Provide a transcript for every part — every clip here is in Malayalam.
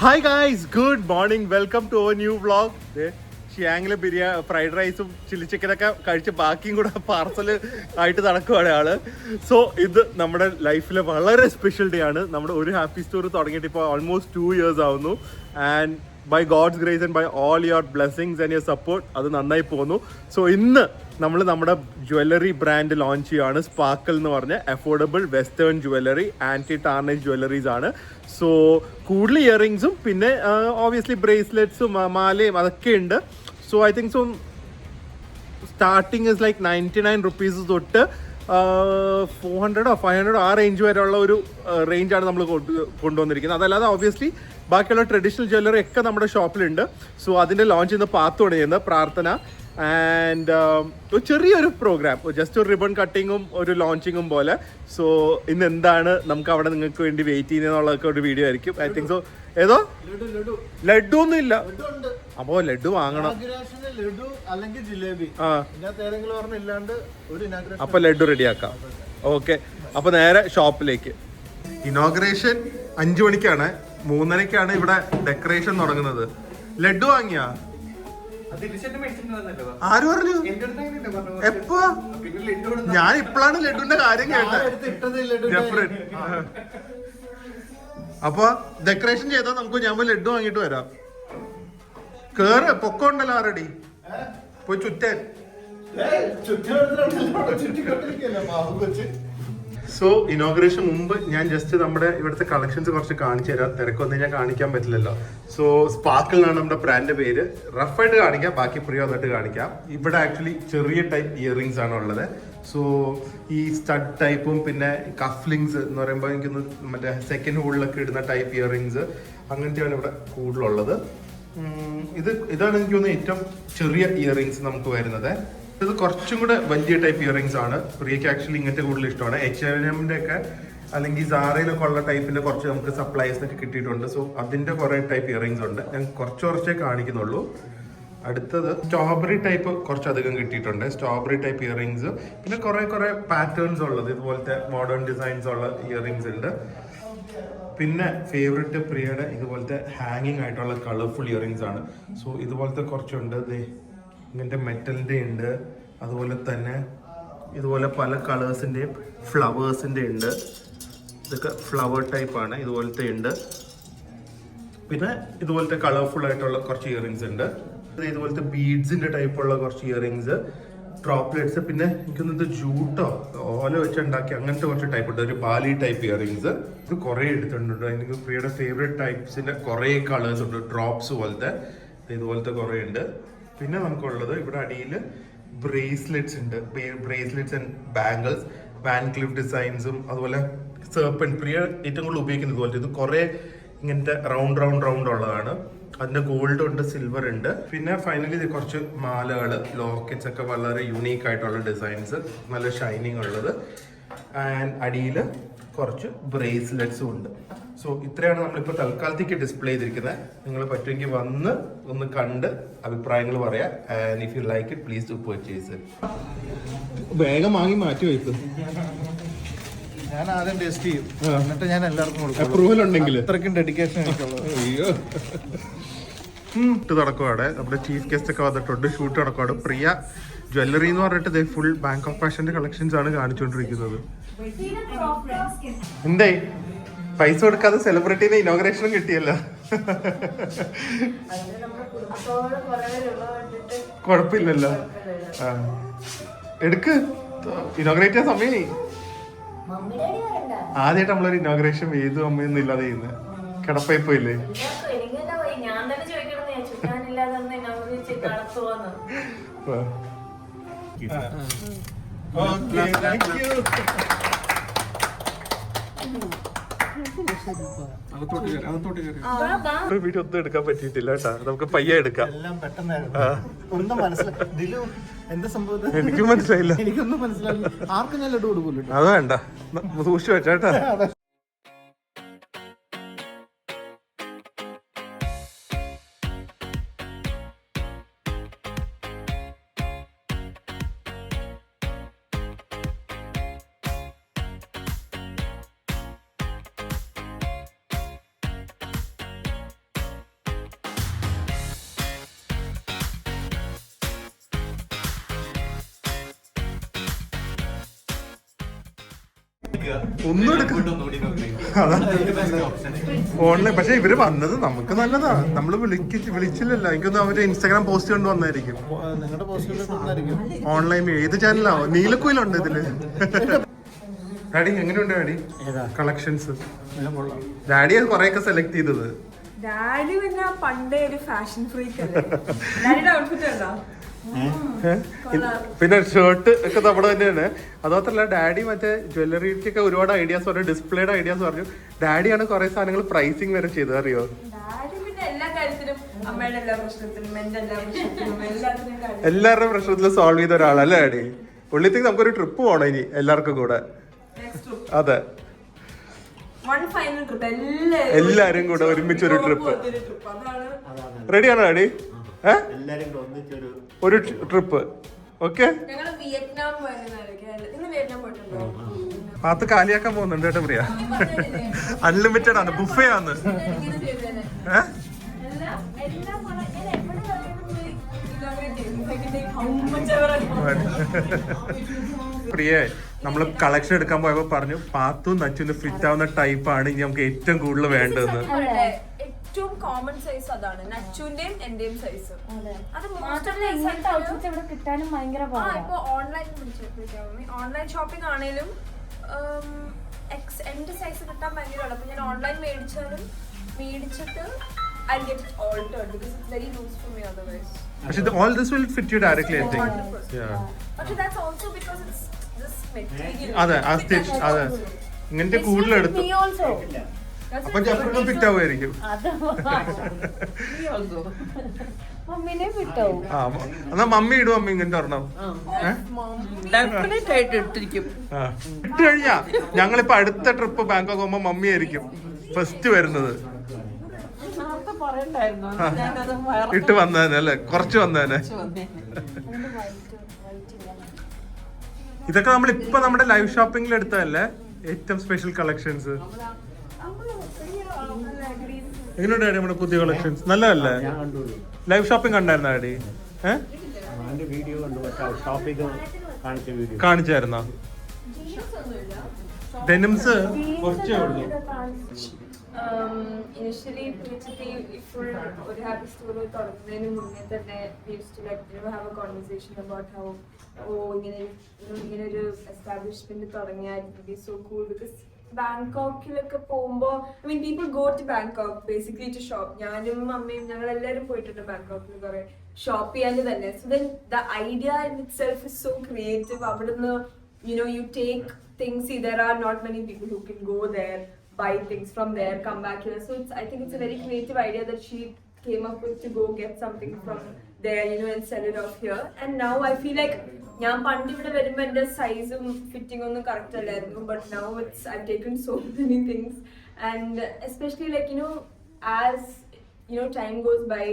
Hi guys, good morning, welcome to our new vlog. ഷിയാങ്ങിലെ ഫ്രൈഡ് റൈസും ചില്ലി ചിക്കനൊക്കെ കഴിച്ച് ബാക്കിയും കൂടെ പാർസൽ ആയിട്ട് നടക്കുകയാണ് ആള്. സോ ഇത് നമ്മുടെ ലൈഫിലെ വളരെ സ്പെഷ്യൽ ഡേ ആണ്. നമ്മുടെ ഒരു ഹാപ്പി സ്റ്റോർ തുടങ്ങിയിട്ട് ഇപ്പോൾ ഓൾമോസ്റ്റ് 2 years ആവുന്നു. And by God's grace and by all your blessings and your support അത് നന്നായി പോകുന്നു. സോ ഇന്ന് നമ്മൾ നമ്മുടെ ജ്വല്ലറി ബ്രാൻഡ് ലോഞ്ച് ചെയ്യുകയാണ്. സ്പാർക്കിൾ എന്ന് പറഞ്ഞ affordable western jewellery, anti tarnish jewelleries ആണ്. സോ കൂടുതൽ ഇയറിങ്സും പിന്നെ ഓബിയസ്ലി ബ്രേസ്ലെറ്റ്സും മാലയും അതൊക്കെ ഉണ്ട്. So I think so starting is like 99 rupees തൊട്ട് 400 500 ആ റേഞ്ച് വരെയുള്ള ഒരു റേഞ്ചാണ് നമ്മൾ കൊണ്ടുവന്നിരിക്കുന്നത്. അതല്ലാതെ ഓബിയസ്ലി ബാക്കിയുള്ള ട്രഡീഷണൽ ജ്വല്ലറി ഒക്കെ നമ്മുടെ ഷോപ്പിലുണ്ട്. സോ അതിൻ്റെ ലോഞ്ച് ഇന്ന് പാത്തോടെ ചെയ്യുന്നത് പ്രാർത്ഥന. ആൻഡ് ഒരു ചെറിയൊരു പ്രോഗ്രാം, ജസ്റ്റ് ഒരു റിബൺ കട്ടിങ്ങും ഒരു ലോഞ്ചിങ്ങും പോലെ. സോ ഇന്ന് എന്താണ് നമുക്ക് അവിടെ നിങ്ങൾക്ക് വേണ്ടി വെയിറ്റ് ചെയ്യുന്നതെന്നുള്ളതൊക്കെ ഒരു വീഡിയോ ആയിരിക്കും. ഐ തിങ്ക് സോ ഏതോ ലഡു ഒന്നും ഇല്ല, അപ്പോ ലഡു വാങ്ങണം. അപ്പൊ ലഡു റെഡിയാക്കാം. ഓക്കെ, അപ്പൊ നേരെ ഷോപ്പിലേക്ക്. ഇനോഗ്രേഷൻ 5 മണിക്കാണ്, 3:30 ഇവിടെ ഡെക്കറേഷൻ തുടങ്ങുന്നത്. ലഡു വാങ്ങിയാ? ആര് പറഞ്ഞു? എപ്പോ? ഞാൻ ഇപ്പോഴാണ് ലഡുവിന്റെ കാര്യം കേട്ടത്. അപ്പൊ ഡെക്കറേഷൻ ചെയ്താൽ നമുക്ക് ഞാൻ പോയി ലഡു വാങ്ങിട്ട് വരാം. കേറ്, പൊക്കമുണ്ടല്ലോ ആറടി, പോയി ചുറ്റാൻ. സോ ഇനോഗ്രേഷൻ മുമ്പ് ഞാൻ ജസ്റ്റ് നമ്മുടെ ഇവിടുത്തെ കളക്ഷൻസ് കുറച്ച് കാണിച്ചു തരാം. തിരക്കൊന്നും ഞാൻ കാണിക്കാൻ പറ്റില്ലല്ലോ. സോ സ്പാർക്കിളിനാണ് നമ്മുടെ ബ്രാൻഡ് പേര്. റഫായിട്ട് കാണിക്കാം, ബാക്കി ഫ്രീ വന്നിട്ട് കാണിക്കാം. ഇവിടെ ആക്ച്വലി ചെറിയ ടൈപ്പ് ഇയറിങ്സ് ആണ് ഉള്ളത്. സോ ഈ സ്റ്റഡ് ടൈപ്പും പിന്നെ കഫ്ലിങ്സ് എന്ന് പറയുമ്പോൾ എനിക്കൊന്ന് മറ്റേ സെക്കൻഡ് ഹോളിലൊക്കെ ഇടുന്ന ടൈപ്പ് ഇയറിങ്സ് അങ്ങനത്തെയാണ് ഇവിടെ കൂടുതലുള്ളത്. ഇതാണ് എനിക്ക് തോന്നുന്നത് ഏറ്റവും ചെറിയ ഇയറിങ്സ് നമുക്ക് വരുന്നത്. ഇത് കുറച്ചും കൂടെ വലിയ ടൈപ്പ് ഇയറിങ്സ് ആണ്. പ്രിയക്ക് ആക്ച്വലി ഇങ്ങനത്തെ കൂടുതൽ ഇഷ്ടമാണ്. H&Mന്റെ ഒക്കെ അല്ലെങ്കിൽ സാറയിലൊക്കെ ഉള്ള ടൈപ്പിന്റെ കുറച്ച് നമുക്ക് സപ്ലൈസിനൊക്കെ കിട്ടിയിട്ടുണ്ട്. സോ അതിന്റെ കുറെ ടൈപ്പ് ഇയറിങ്സ് ഉണ്ട്. ഞാൻ കുറച്ചേ കാണിക്കുന്നുള്ളൂ. അടുത്തത് സ്ട്രോബെറി ടൈപ്പ് കുറച്ചധികം കിട്ടിയിട്ടുണ്ട്. സ്ട്രോബെറി ടൈപ്പ് ഇയറിങ്സ്, പിന്നെ കുറെ പാറ്റേൺസ് ഉള്ളത് ഇതുപോലത്തെ മോഡേൺ ഡിസൈൻസ് ഉള്ള ഇയറിങ്സ് ഉണ്ട്. പിന്നെ ഫേവറേറ്റ് പ്രിയയുടെ ഇതുപോലത്തെ ഹാങ്ങിങ് ആയിട്ടുള്ള കളർഫുൾ ഇയറിങ്സ് ആണ്. സോ ഇതുപോലത്തെ കുറച്ചുണ്ട്. ഇങ്ങനത്തെ മെറ്റലിൻ്റെ ഉണ്ട്, അതുപോലെ തന്നെ ഇതുപോലെ പല കളേഴ്സിൻ്റെയും ഫ്ലവേഴ്സിൻ്റെ ഉണ്ട്. ഇതൊക്കെ ഫ്ലവർ ടൈപ്പാണ്, ഇതുപോലത്തെ ഉണ്ട്. പിന്നെ ഇതുപോലത്തെ കളർഫുൾ ആയിട്ടുള്ള കുറച്ച് ഇയറിങ്സ് ഉണ്ട്. ഇതുപോലത്തെ ബീഡ്സിൻ്റെ ടൈപ്പുള്ള കുറച്ച് ഇയറിങ്സ്, ഡ്രോപ്ലെറ്റ്സ്, പിന്നെ എനിക്കൊന്നത് ജൂട്ടോ ഓല വെച്ചുണ്ടാക്കി അങ്ങനത്തെ കുറച്ച് ടൈപ്പ് ഉണ്ട്. ഒരു ബാലി ടൈപ്പ് ഇയറിങ്സ്. ഇത് കുറേ എടുത്തിട്ടുണ്ട്. എനിക്ക് പ്രിയയുടെ ഫേവറേറ്റ് ടൈപ്സിൻ്റെ കുറേ കളേഴ്സ് ഉണ്ട്. ഡ്രോപ്സ് പോലത്തെ ഇതുപോലത്തെ കുറേ ഉണ്ട്. പിന്നെ നമുക്കുള്ളത് ഇവിടെ അടിയിൽ ബ്രേസ്ലെറ്റ്സ് ഉണ്ട്. Bracelets and bangles, Van Cleef ഡിസൈൻസും അതുപോലെ സർപ്പൻറ്റ്. പ്രിയ ഏറ്റവും കൂടുതൽ ഉപയോഗിക്കുന്നത് ഇതുപോലത്തെ ഇത് കുറേ ഇങ്ങനത്തെ റൗണ്ട് ഉള്ളതാണ്. അതിന്റെ ഗോൾഡ് ഉണ്ട്, സിൽവർ ഉണ്ട്. പിന്നെ ഫൈനലി ഇത് കുറച്ച് മാലകൾ, ലോക്കറ്റ്സ് ഒക്കെ വളരെ യുണീക്ക് ആയിട്ടുള്ള ഡിസൈൻസ്, നല്ല ഷൈനിങ് ഉള്ളത്. ആൻഡ് അടിയിൽ കുറച്ച് ബ്രേസ്ലെറ്റ്സും ഉണ്ട്. സോ ഇത്രയാണ് നമ്മളിപ്പോൾ തൽക്കാലത്തേക്ക് ഡിസ്പ്ലേ ചെയ്തിരിക്കുന്നത്. നിങ്ങൾ പറ്റുമെങ്കിൽ വന്ന് ഒന്ന് കണ്ട് അഭിപ്രായങ്ങൾ പറയാം. And if you like it please do purchase. വേഗം വാങ്ങി മാറ്റി വയ്ക്കും. ഞാൻ ആദ്യം ടേസ്റ്റ് ചെയ്യും, എന്നിട്ട് ഞാൻ എല്ലാവർക്കും കൊടുക്കും. അപ്രൂവൽ ഉണ്ടെങ്കിൽ അത്രയ്ക്കും ഡെഡിക്കേഷൻ. അയ്യോ, ഷൂട്ട് നടക്കുവാടെ. നമ്മുടെ ചീഫ് ഗസ്റ്റ് ഒക്കെ വന്നിട്ടുണ്ട്. ഷൂട്ട് നടക്കുവാണ്. പ്രിയ ജ്വല്ലറി എന്ന് പറഞ്ഞിട്ട് ഫുൾ ബാങ്ക് ഓഫ് ഫാഷന്റെ കളക്ഷൻസ് ആണ് കാണിച്ചുകൊണ്ടിരിക്കുന്നത്. എന്തേ പൈസ കൊടുക്കാതെ സെലിബ്രിറ്റീനെ ഇനോഗ്രേഷനും കിട്ടിയല്ലോ. കുഴപ്പമില്ലല്ലോ. എടുക്ക്, ഇനോഗ്രേറ്റ് ചെയ്യാൻ സമയമായി. ആദ്യമായിട്ട് നമ്മളൊരു ഇനോഗ്രേഷൻ ഏതു അമ്മയൊന്നും ഇല്ലാതെ ചെയ്യുന്നത്. കിടപ്പായി പോയില്ലേ? വീഡിയോ ഒന്നും എടുക്കാൻ പറ്റിയിട്ടില്ല കേട്ടാ. നമുക്ക് പയ്യെ എടുക്കാം. ഒന്നും മനസ്സിലായി, എന്താ സംഭവം എനിക്കും മനസ്സിലായില്ല. എനിക്കൊന്നും മനസ്സിലായില്ല. ആർക്കും ഞാൻ ലഡു കൊടുക്കൂല്ലോ. അത് വേണ്ട, സൂക്ഷിച്ചു വെച്ചാട്ടാ. ഒന്നും ഓൺലൈൻ. പക്ഷെ ഇവര് വന്നത് നമുക്ക് നല്ലതാ. നമ്മള് വിളിച്ചില്ലല്ലോ. എനിക്കൊന്നും അവര് ഇൻസ്റ്റാഗ്രാം പോസ്റ്റ് കൊണ്ട് വന്നായിരിക്കും. നിങ്ങളുടെ പോസ്റ്റിൽ ഓൺലൈൻ ഏത് ചാനലാവോ? നീലക്കുയിലുണ്ട് ഇതില്. ഡാഡി എങ്ങനെയുണ്ട് ഡാഡി കളക്ഷൻസ്? ഡാഡി കൊറേ ഒക്കെ സെലക്ട് ചെയ്തത്. ഡാഡി പിന്നെ പണ്ടേ ഒരു ഫാഷൻ ഫ്രീക്ക് അല്ലേ. ഡാഡിയുടെ ഔട്ട്ഫിറ്റ് ഉണ്ടോ? പിന്നെ ഷർട്ട് ഒക്കെ നമ്മുടെ തന്നെയാണ്. അതുമാത്രല്ല ഡാഡി മറ്റേ ജ്വല്ലറിക്കൊക്കെ ഒരുപാട് ഐഡിയാസ് പറഞ്ഞു, ഡിസ്പ്ലേയുടെ ഐഡിയാസ് പറഞ്ഞു. ഡാഡിയാണ് കുറെ സാധനങ്ങൾ പ്രൈസിങ് വരെ ചെയ്തത്, അറിയോ? ഡാഡി പിന്നെ എല്ലാ കാര്യത്തിലും അമ്മയുടെ എല്ലാ പ്രശ്നത്തിലും എന്റെ എല്ലാ പ്രശ്നത്തിലും എല്ലാത്തിനും എല്ലാവരുടെയും പ്രശ്നത്തിൽ സോൾവ് ചെയ്ത ഒരാളല്ലേ ഡാഡി. ഉള്ളിത്തേക്ക് നമുക്കൊരു ട്രിപ്പ് പോകണം ഇനി എല്ലാവർക്കും കൂടെ. അതെ, എല്ലാരും കൂടെ ഒരുമിച്ച് ഒരു ട്രിപ്പ്. റെഡിയാണോ ഡാഡി? ഒരു ട്രിപ്പ്. ഓക്കെ, പാത്ത് കാലിയാക്കാൻ പോകുന്നുണ്ട് കേട്ടോ പ്രിയ. അൺലിമിറ്റഡ് ആണ്, ബുഫേ ആണ്. പ്രിയേ, നമ്മള് കളക്ഷൻ എടുക്കാൻ പോയപ്പോ പറഞ്ഞു പാത്തും നച്ചുവിന് ഫിറ്റ് ആവുന്ന ടൈപ്പാണ് ഇനി നമുക്ക് ഏറ്റവും കൂടുതൽ വേണ്ടതെന്ന്. ഏറ്റവും കോമൺ സൈസ് അതാണ്, നച്ചുവിന്റെയും എന്റെയും സൈസ്. കിട്ടാനും ഭയങ്കര ഇപ്പൊ ഓൺലൈൻ ഷോപ്പിംഗ് ആണേലും എന്റെ സൈസ് കിട്ടാൻ ഭയങ്കര അപ്പൊ ഞാൻ ഓൺലൈൻ മേടിച്ചിട്ട് I'll get it altered because it's very loose for me otherwise. Actually, all this will fit you directly, I think. 100%. Yeah. But that's also because it's this material. അതെ, ആ സ്റ്റിച്ച് അതെ ഇങ്ങനത്തെ കൂടുതൽ എടുത്തു. അപ്പൊ ജപ്പും ഫിറ്റ് ആവുമായിരിക്കും. മമ്മിനെ വിട്ടാവും. എന്നാ മമ്മി ഇടും. മമ്മി ഇങ്ങനത്തെ ഒരെണ്ണം ഇട്ട് കഴിഞ്ഞാ ഞങ്ങളിപ്പോ അടുത്ത ട്രിപ്പ് ബാങ്കോക്ക് പോകുമ്പോ മമ്മി ആയിരിക്കും ഫസ്റ്റ് വരുന്നത്. ഇട്ട് വന്നേനെ അല്ലേ, കുറച്ച് വന്നേനെ. ഇതൊക്കെ നമ്മൾ ഇപ്പൊ നമ്മുടെ ലൈവ് ഷോപ്പിംഗിൽ എടുത്തതല്ലേ ഏറ്റവും സ്പെഷ്യൽ കളക്ഷൻസ്. എങ്ങനെയുണ്ട് ഡാഡി നമ്മുടെ പുതിയ കളക്ഷൻസ്? നല്ലതല്ലേ? ലൈവ് ഷോപ്പിംഗ് കണ്ടായിരുന്നോ ഡാഡി? കാണിച്ചായിരുന്നോ? ഡെനിംസ് കുറച്ചേ ഉള്ളൂ. Initially, full ഒരു ഹാപ്പി സ്റ്റോർ തുടങ്ങുന്നതിന് മുന്നേ തന്നെ we used to like have a conversation about how ഇങ്ങനെ ഒരു എസ്റ്റാബ്ലിഷ്മെന്റ് തുടങ്ങിയാൽ it would be so cool because ബാങ്കോക്കിലൊക്കെ പോകുമ്പോ I mean people go to Bangkok basically to shop. ഞാനും അമ്മയും ഞങ്ങൾ എല്ലാവരും പോയിട്ടുണ്ട് ബാങ്കോക്കിൽ കുറെ ഷോപ്പ് ചെയ്യാൻ തന്നെ. So then the idea in itself is so creative. അവിടുന്ന് you take things, see there are not many people who can go there, buy things from there, come back here. So I think it's a very creative idea that she came up with to go get something from there, and sell it off here. And now I feel like ഞാൻ പണ്ട് ഇവിടെ വരുമ്പോൾ എൻ്റെ സൈസും ഫിറ്റിംഗ് ഒന്നും കറക്റ്റ് അല്ലായിരുന്നു. But now I've taken so many things, and especially like as time goes by,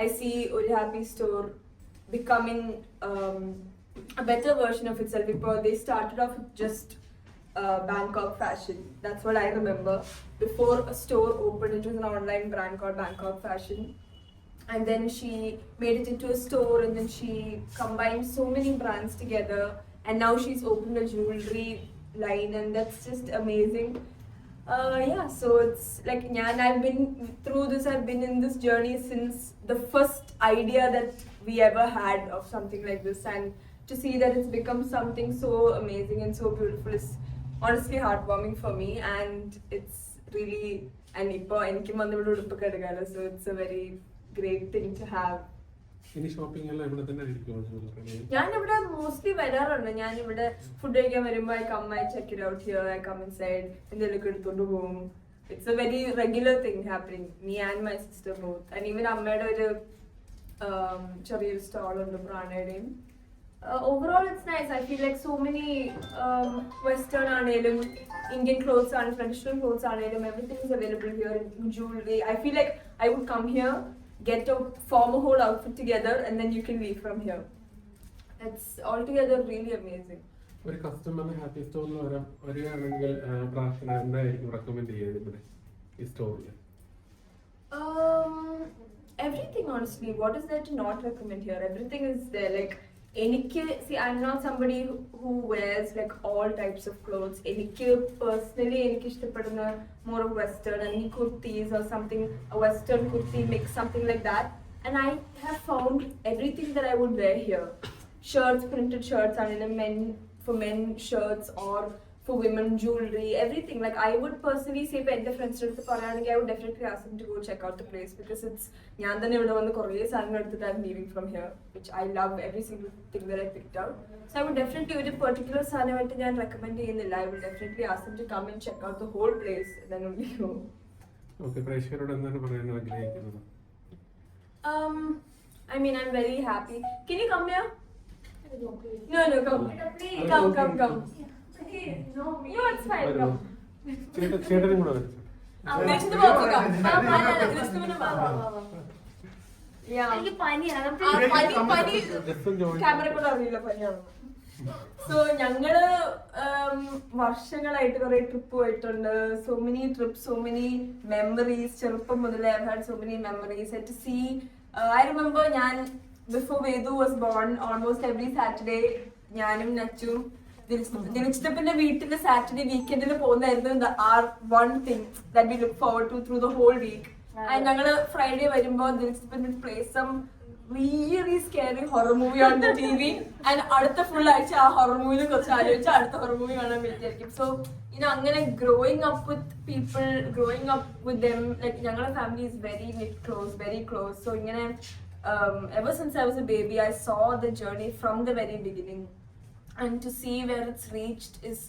I see ഒരു happy store becoming a better version of itself. Because they started off with just Bangkok fashion. That's what I remember. Before a store opened, it was an online brand called Bangkok Fashion. And then she made it into a store, and then she combined so many brands together. And now she's opened a jewelry line, and that's just amazing. So it's like I've been through this. I've been in this journey since the first idea that we ever had of something like this, and to see that it's become something so amazing and so beautiful is honestly heartwarming for me, and it's really so it's a very great thing to have. ഞാനിവിടെ മോസ്റ്റ്ലി വരാറുണ്ട്. ഞാനിവിടെ ഫുഡ് കഴിക്കാൻ വരുമ്പോൾ I come, I check it out here, I come inside, എന്തെങ്കിലുമൊക്കെ എടുത്തോണ്ട് പോകും. It's a very regular thing happening, me and my sister both. And even അമ്മയുടെ ഒരു ചെറിയൊരു സ്റ്റോൾ ഉണ്ട് പ്രാണയുടെയും. Overall it's nice. I feel like so many Western aanelum, Indian clothes and traditional clothes aanelum, everything is available here in jewelry. I feel like I would come here, form a whole outfit together, and then you can leave from here. It's altogether really amazing. ഒരു കസ്റ്റമറിന് ഹാപ്പി സ്റ്റോറിൽ വരികയാണെങ്കിൽ പ്രാർത്ഥന എന്തായിരിക്കും റെക്കമെൻഡ് ചെയ്യുന്നത് ഈ സ്റ്റോറിൽ? Everything honestly. What is there to not recommend here? Everything is there. Like see, I'm not somebody who wears like all types of clothes. Personally, ishtapaduna more of Western and kurtis or something, a Western kurti mix, something like that. And I have found everything that I would wear here. Shirts, printed shirts, and for men shirts, or for women jewelry, everything. Like I would personally say, if any friends I would definitely ask them to go check out the place because it's I'm leaving from here, which I love every single thing that I picked out. So I would definitely, with a particular I recommend I would definitely ask them to come and check out the whole place and then only go. Okay, പ്രേക്ഷകരോട് എന്താണ് പറയാൻ ആഗ്രഹിക്കുന്നത്? I mean, I'm very happy. Can you come here? No, come. Come. No, it's fine. Come. ചേട്ടനും കൂടെ വരച്ചു. എനിക്ക് പനിയാണ് ക്യാമറ കൂടെ അറിയില്ല പനിയാണ്. സോ ഞങ്ങള് വർഷങ്ങളായിട്ട് കുറെ ട്രിപ്പ് പോയിട്ടുണ്ട്. So many TRIPS, so many memories. ചെറുപ്പം മുതലേ I've had so many memories. And to see, I remember before Vedu was born, almost every Saturday ഞാനും നച്ചും ദിനച്ചിട്ടപ്പിന്റെ വീട്ടില് സാറ്റർഡേ വീക്കെൻഡിൽ പോകുന്നതായിരുന്നു our one thing that we look forward to through the whole week. And ഞങ്ങള് ഫ്രൈഡേ വരുമ്പോ ദിനച്ചിട്ടപ്പിന്റെ play some really scary horror movie on the TV and അടുത്ത full ആഴ്ച ആ horror movie കുറച്ച് ആലോചിച്ച് അടുത്ത horror movie കാണാൻ വേണ്ടിയായിരിക്കും. So അങ്ങനെ growing up with people, growing up with them, like ഞങ്ങളുടെ family is very close. So ever since I was a baby, I saw the journey from the very beginning, and to see where it's reached is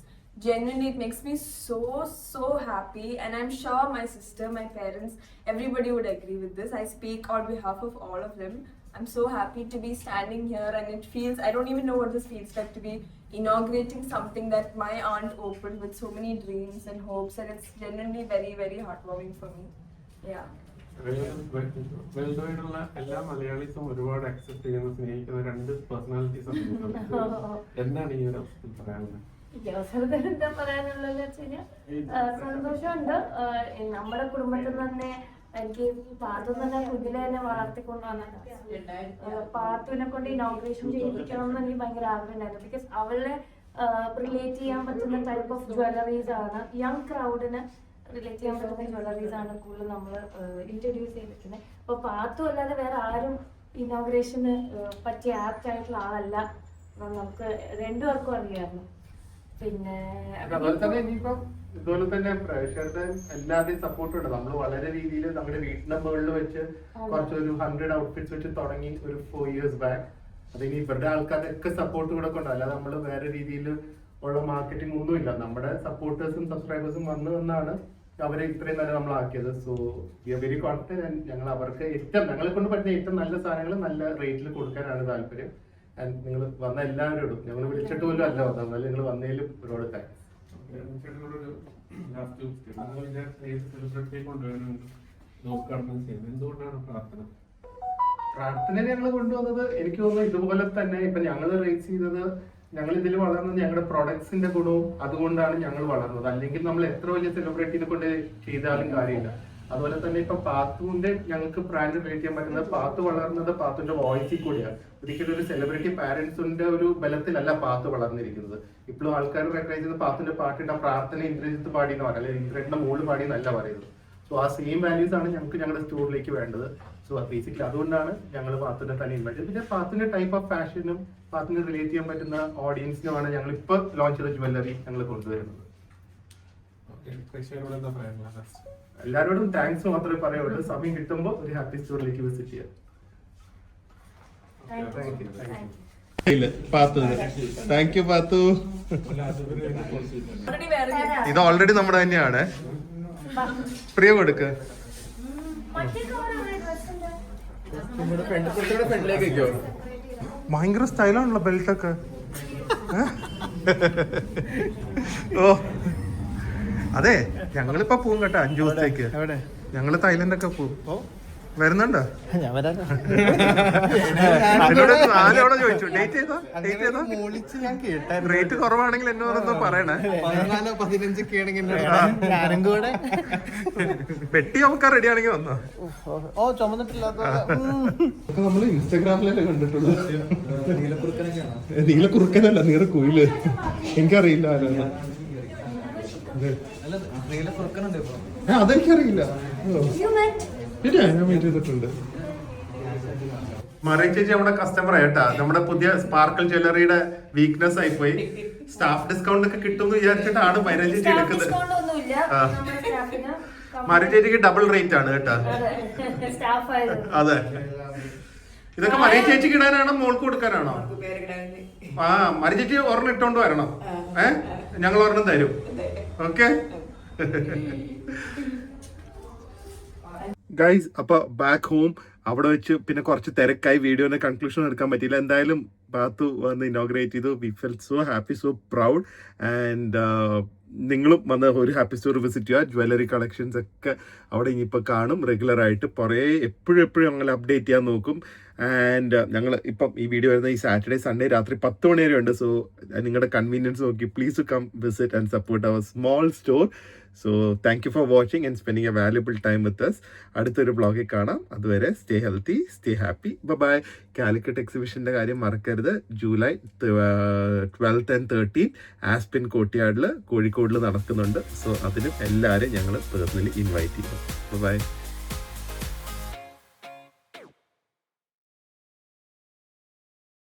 genuinely, it makes me so happy. And I'm sure my sister, my parents, everybody would agree with this. I speak on behalf of all of them. I'm so happy to be standing here, and it feels, I don't even know what this feels like to be inaugurating something that my aunt opened with so many dreams and hopes, and it's genuinely very heartwarming for me. Yeah. വെൽഡോയിലുള്ള എല്ലാ മലയാളീസും ഒരുപാട് അക്സെപ്റ്റ് ചെയ്യുന്ന, സ്നേഹിക്കുന്ന രണ്ട് പേഴ്സണാലിറ്റീസ് എന്താണ് ഈ ഒരു അവസ്ഥയിൽ പറയാനുള്ളത്? എന്താ പറയാനുള്ളതെന്ന് വെച്ച് കഴിഞ്ഞാൽ സന്തോഷമുണ്ട്. നമ്മുടെ കുടുംബത്തിൽ തന്നെ എനിക്ക് പാത്തു തന്നെ കുഞ്ഞിലെ തന്നെ വളർത്തിക്കൊണ്ട് വന്നത്. പാത്തുവിനെ കൊണ്ട് ഇനോഗ്രേഷൻ ചെയ്യിപ്പിക്കണം എന്ന് എനിക്ക് ഭയങ്കര ആഗ്രഹമുണ്ടായിരുന്നു. ബിക്കോസ് അവളെ റിലേറ്റ് ചെയ്യാൻ പറ്റുന്ന ടൈപ്പ് ഓഫ് ജ്വല്ലറീസ് ആണ്, യങ് ക്രൗഡിന് റിലേറ്റ് ചെയ്യാൻ പറ്റുന്ന ജ്വല്ലറീസ് ആണ് കൂടുതൽ നമ്മൾ ഇൻട്രൊഡ്യൂസ് ചെയ്തിരിക്കുന്നത്. അപ്പൊ പാത്തു അല്ലാതെ വേറെ ആരും ഇനോഗ്രേഷന് പറ്റിയ ആപ്റ്റ് ആയിട്ടുള്ള ആളല്ല. നമുക്ക് രണ്ടുപേർക്കും അറിയാമായിരുന്നു. പിന്നെ അതുപോലെ തന്നെ ഇനിയിപ്പം ഇതുപോലെ തന്നെ പ്രേക്ഷകരുടെ എല്ലാവരുടെയും സപ്പോർട്ട് ഉണ്ട്. നമ്മൾ വളരെ രീതിയിൽ നമ്മുടെ വീട്ടിന്റെ മുകളിൽ വെച്ച് കുറച്ചൊരു 100 ഔട്ട്ഫിറ്റ്സ് വെച്ച് തുടങ്ങി ഒരു 4 years ബാക്ക്. അതിന് ഇവരുടെ ആൾക്കാരൊക്കെ സപ്പോർട്ട് കൂടെ കൊണ്ട്, അല്ലാതെ നമ്മൾ വേറെ രീതിയിൽ ഉള്ള മാർക്കറ്റിംഗ് ഒന്നുമില്ല. നമ്മുടെ സപ്പോർട്ടേഴ്സും സബ്സ്ക്രൈബേഴ്സും വന്നാണ് അവരെ ഇത്രയും നല്ല നമ്മളാക്കിയത്. So we are very confident. ഞങ്ങൾ അവർക്ക് ഞങ്ങളെ കൊണ്ട് പറ്റുന്ന ഏറ്റവും നല്ല സാധനങ്ങൾ നല്ല റേറ്റിൽ കൊടുക്കാനാണ് താല്പര്യം. ആൻഡ് നിങ്ങൾ വന്ന എല്ലാവരോടും, ഞങ്ങൾ വിളിച്ചിട്ട് പോലും അല്ല വന്നത്, എന്നാലും നിങ്ങൾ വന്നതിലും ഒരുപാട് താങ്ക്സ്. പ്രാർത്ഥന ഞങ്ങൾ കൊണ്ടുവന്നത്, എനിക്ക് തോന്നുന്നു ഇതുപോലെ തന്നെ ഇപ്പൊ ഞങ്ങൾ റേസ് ചെയ്തത്, ഞങ്ങൾ ഇതിൽ വളർന്നത് ഞങ്ങളുടെ പ്രൊഡക്ട്സിന്റെ ഗുണവും അതുകൊണ്ടാണ് ഞങ്ങൾ വളർന്നത്. അല്ലെങ്കിൽ നമ്മൾ എത്ര വലിയ സെലിബ്രിറ്റിനെ കൊണ്ട് ചെയ്താലും കാര്യമില്ല. അതുപോലെ തന്നെ ഇപ്പൊ പാത്തുവിന്റെ ഞങ്ങൾക്ക് ബ്രാൻഡ് റിലേറ്റ് ചെയ്യാൻ പറ്റുന്നത്, പാത്തു വളർന്നത് പാത്തുവിന്റെ വോയിസിൽ കൂടിയാണ്. ഒരിക്കലും ഒരു സെലിബ്രിറ്റി പാരന്റ്സിന്റെ ഒരു ബലത്തിലല്ല പാത്തു വളർന്നിരിക്കുന്നത്. ഇപ്പോഴും ആൾക്കാർ റെക്കഗ്നൈസ് ചെയ്യുന്ന പാത്തുവിന്റെ പാട്ടിന്റെ പ്രാർത്ഥന ഇന്ദ്രജിത്ത് പാടി എന്ന് പറയാം, അല്ലെങ്കിൽ ഇന്ദ്രജിത്തിന്റെ മോള് പാടി എന്നല്ല പറയുന്നത്. സോ ആ സെയിം വാല്യൂസ് ആണ് ഞങ്ങൾക്ക് ഞങ്ങളുടെ സ്റ്റോറിലേക്ക് വേണ്ടത്. സോ ബേസിക്കലി അതുകൊണ്ടാണ് ഞങ്ങൾ പാത്തുവിനെ തന്നെ ഇൻവൈറ്റ് ചെയ്തത്. പിന്നെ പാത്തുവിന്റെ ടൈപ്പ് ഓഫ് ഫാഷനും പാത്തുവിനെ റിലേറ്റ് ചെയ്യാൻ പറ്റുന്ന ഓഡിയൻസിനുമാണ് ഞങ്ങൾ ഇപ്പൊ ലോഞ്ച് ചെയ്ത ജ്വല്ലറി ഞങ്ങൾ കൊണ്ടുവരുന്നത്. എല്ലാവരോടും താങ്ക്സ് മാത്രമേ പറയുള്ളൂ. സമയം കിട്ടുമ്പോൾ ഒരു ഹാപ്പി സ്റ്റോറിലേക്ക് വിസിറ്റ് ചെയ്യാം. താങ്ക് യു പാത്തു. ഇത് ഓൾറെഡി നമ്മുടെ തന്നെയാണ്. പ്രിയ കൊടുക്ക്. ഭയങ്കര സ്റ്റൈലാണല്ലോ ബെൽറ്റൊക്കെ. ഓ അതെ, ഞങ്ങളിപ്പോ പോവും കേട്ടോ 5 ദിവസത്തേക്ക്. ഞങ്ങള് തായ്ലൻഡൊക്കെ പോവും. വരുന്നുണ്ടോ? ഞാൻ വരാനോ എന്നോട് 4 തവണ ചോദിച്ചു ഡേറ്റ് ചെയ്താ മോളിച്ച് ഞാൻ കേട്ടായിരുന്നു. റേറ്റ് കുറവാണെങ്കിൽ എന്നോടൊന്നും പറയണേ. 14-15 ഒക്കെ ആണെങ്കിൽ ഞാനും കൂടെ പെട്ടി നമുക്ക് റെഡി ആണെങ്കിൽ വന്നോ. ഓ ചുമന്നിട്ടില്ലാത്ത നമ്മള് ഇൻസ്റ്റാഗ്രാമിലല്ലേ കണ്ടിട്ടുള്ളൂ. നീലക്കുറുക്കനല്ല, നീലക്കുയില്. എനിക്കറിയില്ല ആരാണ്. അതെനിക്കറിയില്ല. ഇല്ല, ഞാൻ വെയിറ്റ് ചെയ്തിട്ടുണ്ട്. മറിയ ചേച്ചി നമ്മുടെ കസ്റ്റമർ ആയിട്ടാ. നമ്മുടെ പുതിയ സ്പാർക്കിൾ ജ്വല്ലറിയുടെ വീക്ക്നെസ് ആയിപ്പോയി. സ്റ്റാഫ് ഡിസ്കൗണ്ട് ഒക്കെ കിട്ടും വിചാരിച്ചിട്ടാണ് മറിയ ചേച്ചി എടുക്കുന്നത്. മറിയ ചേച്ചിക്ക് ഡബിൾ റേറ്റ് ആണ് കേട്ടാ. അതെ, ഇതൊക്കെ മറിയ ചേച്ചിക്ക് ഇടാനാണോ മോൾക്ക് കൊടുക്കാനാണോ? ആ, മറിയ ചേച്ചി ഒരെണ്ണം ഇട്ടോണ്ട് വരണം. ഞങ്ങൾ ഒരെണ്ണം തരും. ഓക്കെ ഗൈസ്, അപ്പൊ ബാക്ക് ഹോം അവിടെ വെച്ച് പിന്നെ കുറച്ച് തിരക്കായി, വീഡിയോന്റെ കൺക്ലൂഷൻ എടുക്കാൻ പറ്റിയില്ല. എന്തായാലും പാത്തു വന്ന് ഇനോഗ്രേറ്റ് ചെയ്തു. We fell so happy, so proud. And നിങ്ങളും വന്ന് ഒരു ഹാപ്പി സ്റ്റോർ വിസിറ്റ് ചെയ്യുക. ജ്വല്ലറി കളക്ഷൻസ് ഒക്കെ അവിടെ ഇനിയിപ്പോൾ കാണും റെഗുലർ ആയിട്ട്. എപ്പോഴും ഞങ്ങൾ അപ്ഡേറ്റ് ചെയ്യാൻ നോക്കും. ആൻഡ് ഞങ്ങൾ ഇപ്പം ഈ വീഡിയോ വരുന്ന ഈ സാറ്റർഡേ സൺഡേ രാത്രി 10 മണി വരെ ഉണ്ട്. സോ നിങ്ങളുടെ കൺവീനിയൻസ് നോക്കി please to come visit and support our small store. So thank you for watching and spending a valuable time with us. അടുത്തൊരു ബ്ലോഗിൽ കാണാം. അതുവരെ stay healthy, stay happy, bye. Calicut എക്സിബിഷൻ്റെ കാര്യം മറക്കരുത്. ജൂലൈ 12th and 13th ആസ്പിൻ കോട്ടിയാടിൽ കോഴിക്കോടിൽ നടക്കുന്നുണ്ട്. സോ അതിനും എല്ലാവരും ഞങ്ങൾ പേഴ്സണലി ഇൻവൈറ്റ് ചെയ്യും. ബൈ.